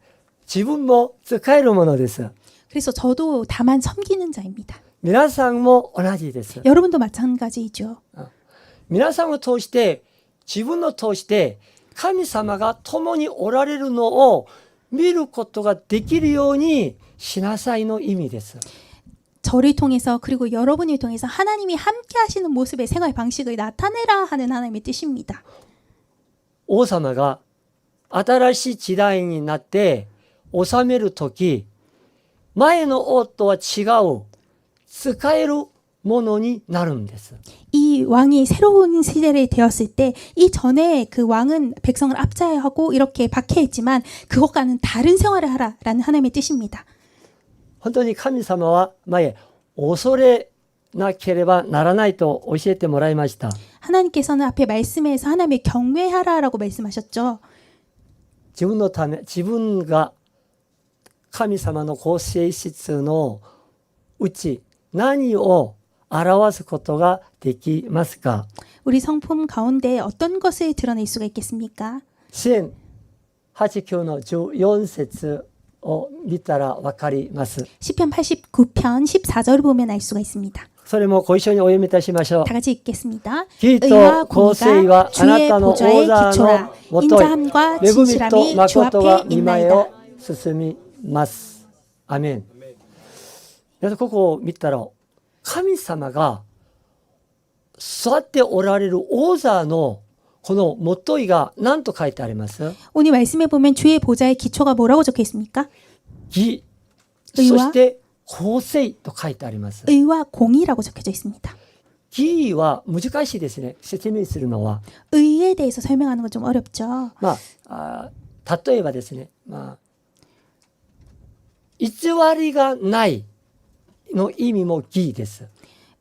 自分も使えるものです。 그래서 저도 다만 섬기는 자입니다. 皆さんも同じです。 여러분도 마찬가지이죠. 皆さんを通して自分を通して神様が共におられるのを見ることができるようにしなさいの意味です。 저를 통해서 그리고 여러분을 통해서 하나님이 함께 하시는 모습의 생활 방식을 나타내라 하는 하나님의 뜻입니다. 王様が新しい時代になって治めるとき、前の王とは違う使えるものになるんです。 이 왕이 새로운 시대를 되었을 때 이전에 그 왕은 백성을 압제하고 이렇게 박해했지만 그것과는 다른 생활을 하라라는 하나님의 뜻입니다. 本当に神様は前恐れなければならないと教えてもらいました。 하나님께서는 앞에 말씀에서 하나님을 경외하라라고 말씀하셨죠. 自分のため、自分が神様のご性質のうち何を表すことができますか？ 우리 성품 가운데 어떤 것을 드러낼 수가 있겠습니까? 詩篇89の14節を見たらわかります。 시편 89편 14절을 보면 알 수가 있습니다. それもご一緒にお読みいたしましょう。 다 같이 읽겠습니다. 義と 의와 公正は 공의가 あな 주의 たの王 보좌에 座の 기초라. もとへ、 인자함과 恵みと 진실함이 주 誠が 앞에 御前 있나이다. を進みます。アメン。ここを見たら神様が座っておられる王座のこのもといが何と書いてあります？ 오늘 말씀에 보면 주의 보좌의 기초가 뭐라고 적혀 있습니까? 義、そ 의와 して公正と書いてあります。 의와 공의라고 적혀져 있습니다. 義は難しいですね。説明するのは。 의에 대해서 설명하는 건 좀 어렵죠. 例えばですね、偽りがないの意味も義です。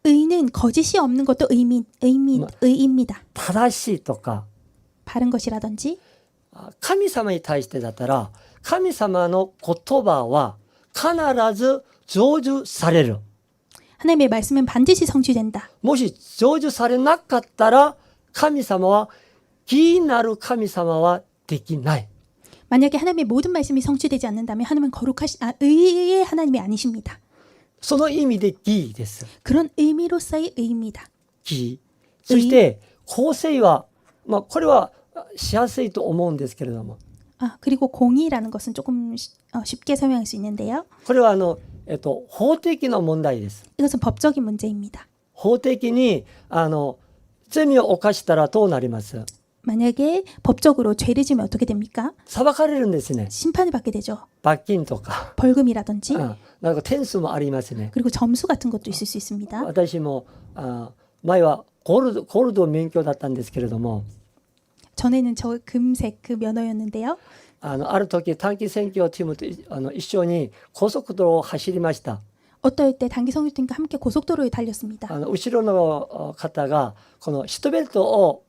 의는 거짓이 없는 것도 의입니다. 正しいとか、 바른 것이라든지 神様に対してだったら、神様の言葉は必ず成就される。 하나님의 말씀은 반드시 성취된다. もし成就されなかったら、神様は、義なる神様はできない。 만약에 하나님의 모든 말씀이 성취되지 않는다면 하나님은 의의 하나님이 아니십니다. その意味で義です。 그런 의미로서의 의입니다. 義。そして公正は、これはしやすいと思うんですけれども、 그리고 공의라는 것은 조금 쉽게 설명할 수 있는데요. これは法的な問題です。 이것은 법적인 문제입니다. 法的に罪を犯したらどうなります？ 만약에 법적으로 죄를 지으면 어떻게 됩니까? 裁かれるんですね。 심판을 받게 되죠. 罰金とか、 벌금이라든지 なんか点数もありますね。 그리고 점수 같은 것도 있을 수 있습니다. 私も前はゴールド免許だったんですけれども、 전에는 저 금색 그 면허였는데요. ある時短期選挙チームと一緒に高速道路を走りました。 어떨 때 단기 성교팀과 함께 고속도로에 달렸습니다. 後ろの方がこのシートベルト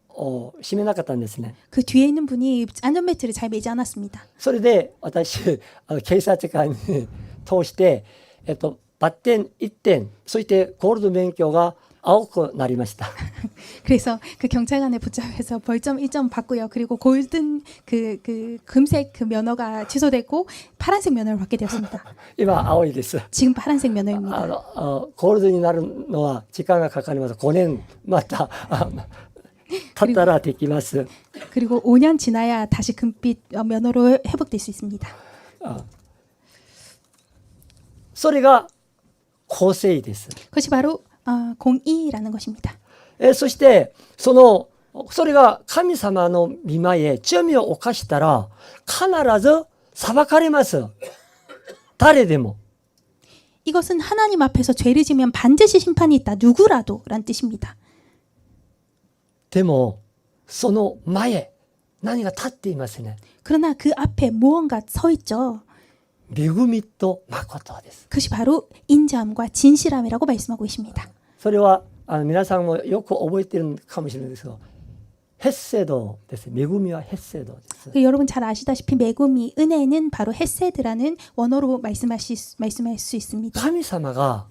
を締めなかったんですね。 그 뒤에 있는 분이 안전벨트를 잘 매지 않았습니다. それで私警察官に通して罰点1点、そしてゴールド免許が青くなりました。 그래서 그 경찰관을 붙잡아서 벌점 1점 받고요. 그리고 골든 그 금색 그 면허가 취소되고 파란색 면허를 받게 되었습니다. 今青いです。 지금 파란색 면허입니다. ゴールドになるのは時間がかかります。5年また経ったらできます。 그리고 5년 지나야 다시 금빛 면허로 회복될 수 있습니다. それが公正です。 그것이 바로 공의라는 것입니다. そしてそれが神様の御前へ罪を犯したら必ず裁かれます。誰でも。 이것은 하나님 앞에서 죄를 지면 반드시 심판이 있다. 누구라도라는 뜻입니다. でもその前何が立っていますね。 그러나 그 앞에 무언가 서 있죠. 恵みと誠です。 그것이 바로 인자함과 진실함이라고 말씀하고 있습니다. それは皆さんもよく覚えているかもしれないですけど、ヘッセドです。恵みはヘッセドです。 여러분 잘 아시다시피 메구미 은혜는 바로 헤세드라는 원어로 말씀할 수 있습니다. 神様が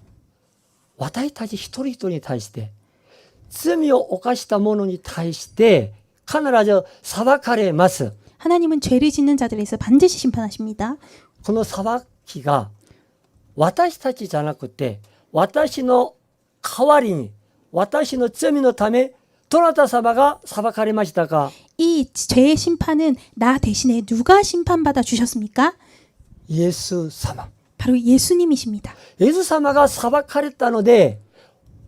私たち一人一人に対して罪を犯した者に対して必ず裁かれます。 하나님은 죄를 짓는 자들에서 반드시 심판하십니다. この裁きが私たちじゃなくて私の代わりに私の罪のためどなた様が裁かれましたか？ 이 죄의 심판은 나 대신에 누가 심판받아 주셨습니까? イエス様。 바로 예수님이십니다. イエス様が裁かれたので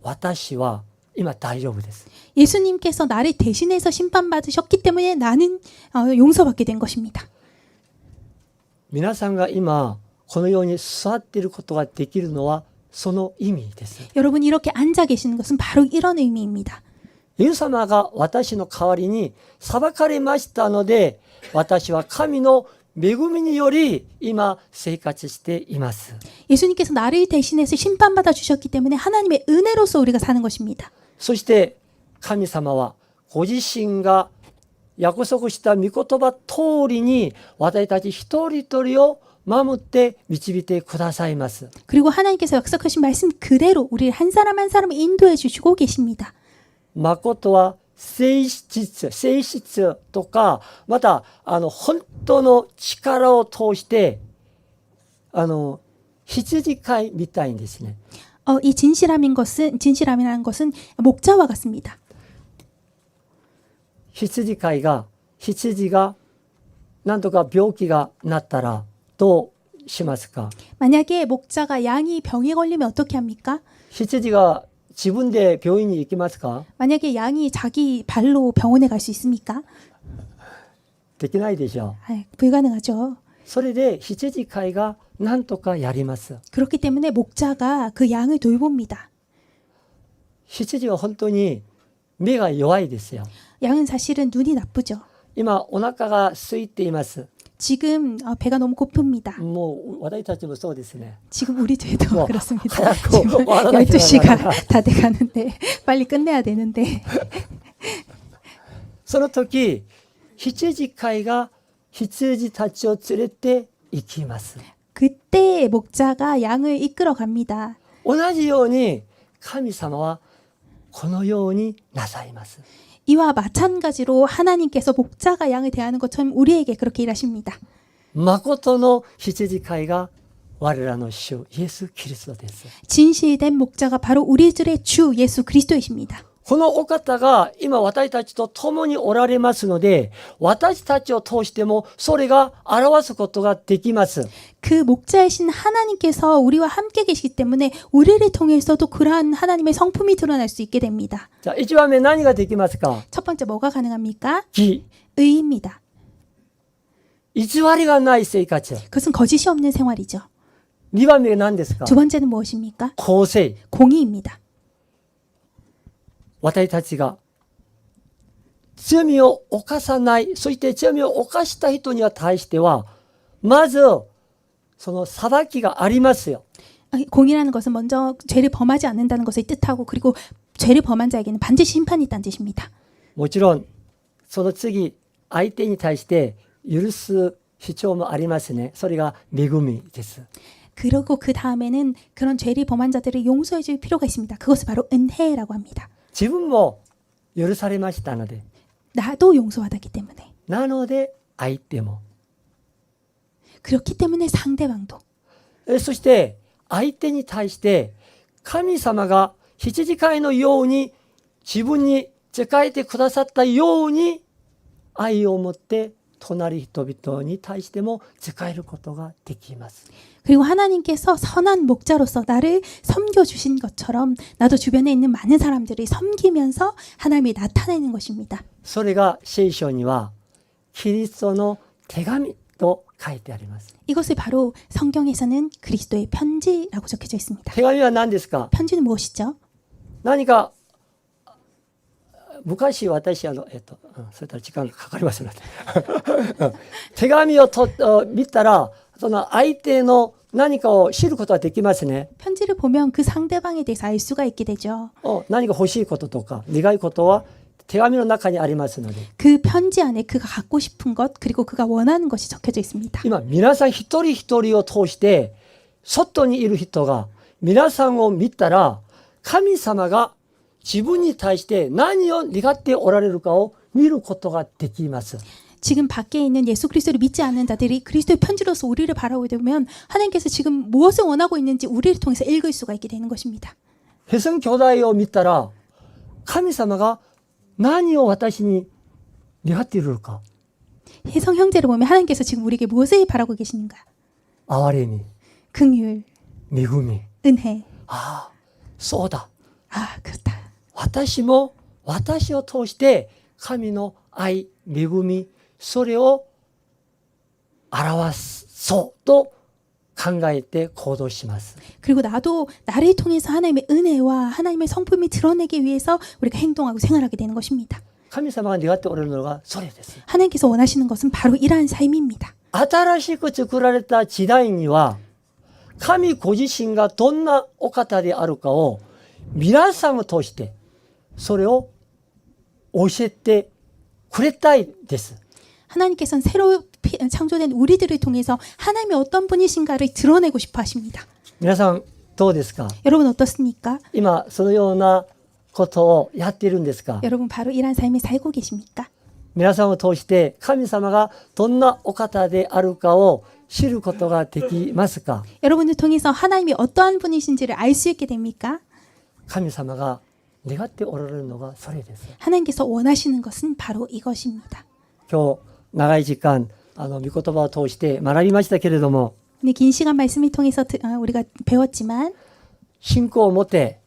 私は今大丈夫です。 예수님께서 나를 대신해서 심판받으셨기 때문에 나는 용서받게 된 것입니다. 皆さんが今このように座っていることができるのはその意味です。 여러분 이렇게 앉아 계시는 것은 바로 이런 의미입니다. イエス様が私の代わりに裁かれましたので私は神の恵みにより今生活しています。 예수님께서 나를 대신해서 심판받아 주셨기 때문에 하나님의 은혜로서 우리가 사는 것입니다. そして神様はご自身が約束した御言葉通りに私たち一人一人を守って導いてくださいます。 그리고 하나님께서 약속하신 말씀 그대로 우리를 한 사람 한 사람을 인도해 주시고 계십니다. 誠は性質とかまた本当の力を通して羊飼いみたいにですね。 이 진실함이라는 것은 목자와 같습니다. 羊飼いが羊が何とか病気がなったらどうしますか？ 만약에 목자가 양이 병에 걸리면 어떻게 합니까? 羊が自分で病院に行きますか？ 만약에 양이 자기 발로 병원에 갈 수 있습니까? できないでしょう。 불가능하죠. それで羊飼いが何とかやります。 그렇기 때문에 목자가 그 양을 돌봅니다. 羊は本当に目が弱いですよ。 양은 사실은 눈이 나쁘죠. 今お腹が空いています。 지금 배가 너무 고픕니다. もう私たちもそうですね。 지금 우리 죄도 뭐, 그렇습니다. 하얗고 지금 와라라기 12시가 다 돼가는데 빨리 끝내야 되는데 その時羊飼いが羊たちを連れて行きます。 그때 목자가 양을 이끌어 갑니다. 同じように神様はこのようになさいます。 이와 마찬가지로 하나님께서 목자가 양을 대하는 것처럼 우리에게 그렇게 일하십니다. 誠の羊飼いが我らの主イエス・キリストです。 진실된 목자가 바로 우리들의 주 예수 그리스도이십니다. このお方が今私たちと共におられますので、私たちを通してもそれが表すことができます。 그 목자이신 하나님께서 우리와 함께 계시기 때문에 우리를 통해서도 그러한 하나님의 성품이 드러날 수 있게 됩니다. じゃあ1番目何ができますか？ 첫 번째 뭐가 가능합니까? 義。 의입니다. 偽りがない生活。 그것은 거짓이 없는 생활이죠. 2番目は何ですか？ 두 번째는 무엇입니까? 公正。 공의입니다. 私たちが罪を犯さない、そして罪を犯した人には対しては、まずその裁きがありますよ。 공의라는 것은 먼저 죄를 범하지 않는다는 것을 뜻하고 그리고 죄를 범한 자에게는 반드시 심판이 있다는 뜻입니다. もちろんその次相手に対して許す必要もありますね。それが恵みです。 그리고 그 다음에는 그런 죄를 범한 자들을 용서해 줄 필요가 있습니다. 그것을 바로 은혜라고 합니다. 自分も許されましたので、 나도 용서받았기 때문에. なので相手も。 그렇기 때문에 상대방도. そして相手に対して神様が羊飼いのように自分に仕えてくださったように愛を持って隣人々に対しても仕えることができます。 그리고 하나님께서 선한 목자로서 나를 섬겨주신 것처럼 나도 주변에 있는 많은 사람들을 섬기면서 하나님이 나타내는 것입니다. それが聖書にはキリストの手紙と書いてあります。 이것을 바로 성경에서는 그리스도의 편지라고 적혀져 있습니다. 手紙は何ですか？ 편지는 무엇이죠? 何か昔私それから時間がかかりますので手紙を見たらその相手の何かを知ることができますね。 편지를 보면 그 상대방에 대해서 알 수가 있게 되죠. 何か欲しいこととか願いことは手紙の中にありますので、 그 편지 안에 그가 갖고 싶은 것 그리고 그가 원하는 것이 적혀져 있습니다. 今皆さん一人一人を通して外にいる人が皆さんを見たら神様が自分に対して何を願っておられるかを見ることができます。 지금 밖에 있는 예수 그리스도를 믿지 않는 자들이 그리스도의 편지로서 우리를 바라보게 되면 하나님께서 지금 무엇을 원하고 있는지 우리를 통해서 읽을 수가 있게 되는 것입니다. ヘソン兄弟を見たら神様が何を私に願っているのか。 혜성 형제를 보면 하나님께서 지금 우리에게 무엇을 바라고 계시는가? 憐れみ、 긍휼, 恵み。 은혜. ああ、そうだ。 아, 그렇다. 私も私を通して神の愛、恵み、それを表そうと考えて行動します。 그리고 나도 나를 통해서 하나님의 은혜와 하나님의 성품을 드러내기 위해서 우리가 행동하고 생활하게 되는 것입니다. 神様が願っておられるのがそれです。 하나님께서 원하시는 것은 바로 이러한 삶입니다. 新しく作られた時代には神ご自身がどんなお方であるかを皆さんを通してそれを教えてくれたいです。 하나님께서는 새로 창조된 우리들을 통해서 하나님이 어떤 분이신가를 드러내고 싶어 하십니다. 皆さんどうですか？ 여러분 어떻습니까? 今そのようなことをやっているんですか？ 여러분 바로 이러한 삶을 살고 계십니까? 皆さんを通して神様がどんなお方であるかを知ることができますか？ 여러분을 통해서 하나님이 어떠한 분이신지를 알 수 있게 됩니까? 神様が願っておられるのがそれです。 하나님께서 원하시는 것은 바로 이것입니다. 今日長い時間御言葉を通して学びましたけれども、 근데 긴 시간 말씀을 통해서 우리가 배웠지만 信仰を持って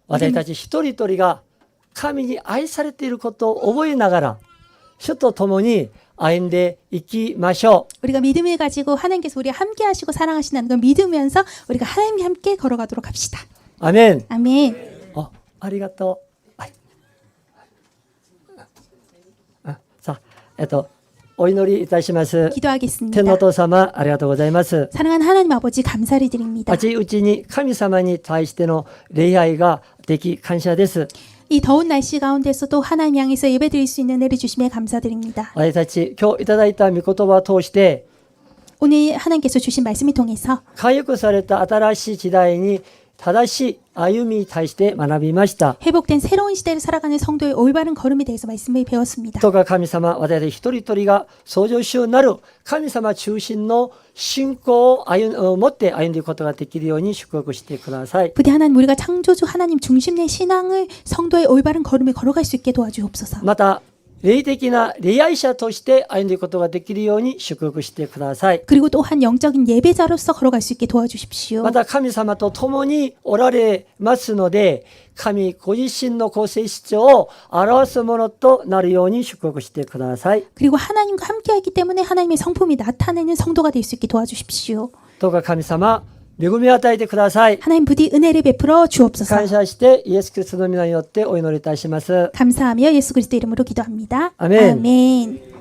私たち一人一人が神に愛されていることを覚えながら主と共に歩んでいきましょう。 우리가 믿음을 가지고 하나님께서 우리와 함께 하시고 사랑하신다는 걸 믿으면서 우리가 하나님과 함께 걸어가도록 합시다. アメン。 아멘. ありがとう。はい。さあ、お祈りいたします。 기도하겠습니다. 天のお父様、ありがとうございます。 사랑하는 하나님 아버지 감사를 드립니다. 熱いうちに神様に対しての礼拝ができ感謝です。 이 더운 날씨 가운데서도 하나님 향해서 예배드릴 수 있는 은혜를 주심에 감사드립니다. 私たち今日いただいた御言葉を通して 오늘 하나님께서 주신 말씀을 통해서 回復された新しい時代に正しい歩みに対して学びました。 회복된 새로운 시대를 살아가는 성도의 올바른 걸음에 대해서 말씀을 배웠습니다. どうか神様、私たち一人一人が創造主なる神様中心の信仰を持って歩んでいくことができるように祝福してください。 부디 하나님 우리가 창조주 하나님 중심의 신앙을 성도의 올바른 걸음에 걸어갈 수 있게 도와주옵소서. また霊的な礼拝者として歩んでいくことができるように祝福してください。 그리고 또한 영적인 예배자로서 걸어갈 수 있게 도와주십시오. また神様と共におられますので、神ご自身の性質を表すものとなるように祝福してください。 그리고 하나님과 함께하기 때문에 하나님의 성품이 나타내는 성도가 될 수 있게 도와주십시오. どうか神様、恵みを与えてください。 하나님 부디 은혜를 베풀어 주옵소서. 感謝してイエス・キリストの皆によってお祈りいたします。 감사하며 예수 그리스도 이름으로 기도합니다. 아멘. 아멘.